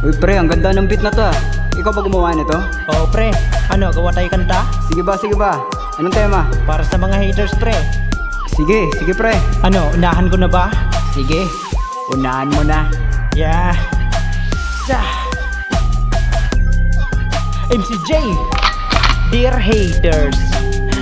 Uy pre, ang ganda ng beat na to ah. Ikaw ba gumawa nito? Oo pre, ano, gawa tayo kanta? Sige ba, sige ba? Anong tema? Para sa mga haters pre. Sige, sige pre. Ano, unahan ko na ba? Sige, unahan mo na. Yeah. Sa MCJ, dear haters,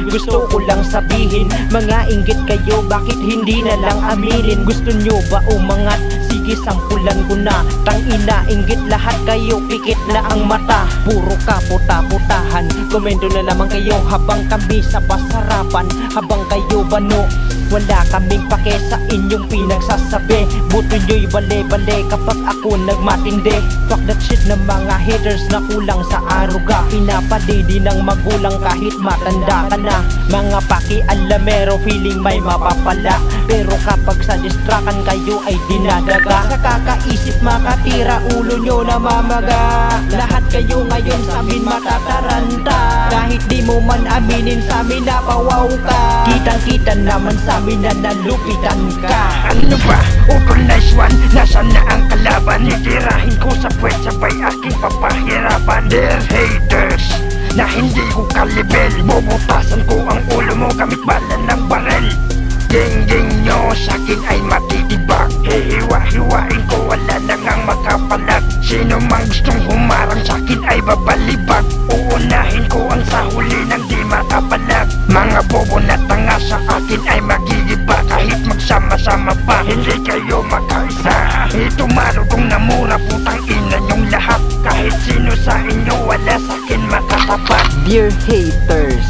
gusto ko lang sabihin, mga inggit kayo, bakit hindi na lang aminin? Gusto nyo ba umangat? Sige, sampulan ko na. Tangina, inggit lahat kayo, pikit na ang mata. Puro ka puta-putahan, komento na lamang kayo habang kami sa pasarapan. Habang kayo bano, wala kaming pake sa inyong pinagsasabi. Buto nyo'y bale-bale kapag ako nagmatindi. Fuck that shit ng mga haters na kulang sa aruga. Pinapadidi ng magulang kahit matanda ka na. Mga paki-alamero feeling may mapapala. Pero kapag sa distrakan kayo ay dinadaga. Sa kakaisip makatira ulo nyo na mamaga. Lahat kayo ngayon sa amin matataranta. Kahit di mo man aminin sa amin na pawaw ka. Kitang-kita naman sa amin na nalupitan ka. Ano ba? Utol nice one. Nasaan na ang kalaban? Nitirahin ko sa puwet, sabay aking papahirapan. Dear haters, na hindi ko kalibel, bubutasan ko ang ulo mo gamit bala ng barel. Ding-ding nyo sa'kin ay matitibag. Hihiwa-hiwain ko, wala na ngang makapalag. Sino mang gustong humarang sa'kin ay babalibag. Uunahin ko ang sa huli ng di makapalag. Mga bobo na tanga sa akin ay magigiba. Kahit magsama-sama pa, hindi kayo makaisa. Ito marugong na mura, putang ina nyong lahat. Kahit sino sa inyo, wala sa'kin makatapat. Dear haters,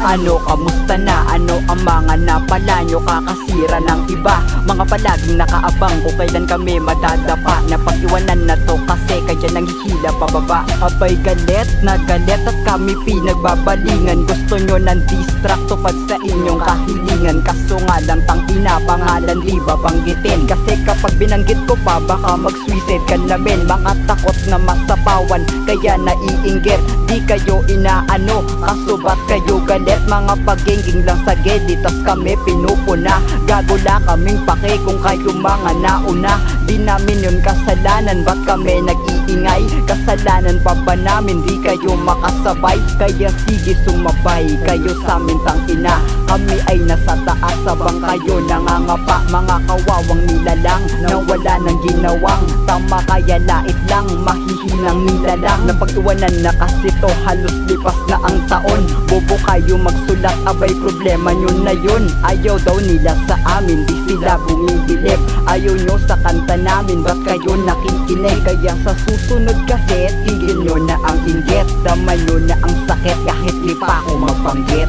ano, kamusta na? Ano ang mga napala nyo? Kakasira ng iba. Mga palaging nakaabang kung kailan kami madadapa. Napag-iwanan na to kasi kaya nanghihila pababa. Abay galit na galit at kami pinagbabalingan. Gusto nyo ng distract tupad sa inyong kahilingan. Kaso nga lang tangina, pangalan di babanggitin. Kasi kapag binanggit ko pa, baka mag-suicide ka namin. Mga takot na masapawan, kaya naiinggit. Di kayo inaano, kaso ba't kayo galit? Mga paginging lang sa gedi, tas kami pinupuna. Gagula kaming pake kung kayo mga nauna. Di namin yun kasalanan, ba't kami nag-iingay? Kasalanan pa ba namin, di kayo makasabay? Kaya sige sumabay kayo sa amin tangina. Kami ay nasa taas sabang kayo nangangapa. Mga kawawang nilalang na wala nang ginawang tama, kaya lait lang, mahihinang nilalang. Napag-iwanan na kasi to, halos lipas na ang taon. Bobo kayo magsulat, abay problema nyo na yun. Ayaw daw nila sa amin, di sila bumibili. Ayaw nyo sa kanta namin, ba't kayo nakikinig? Kaya sa susunod kasi, tigil nyo na ang inggit. Damay nyo na ang sakit kahit di pa ako magpanggit.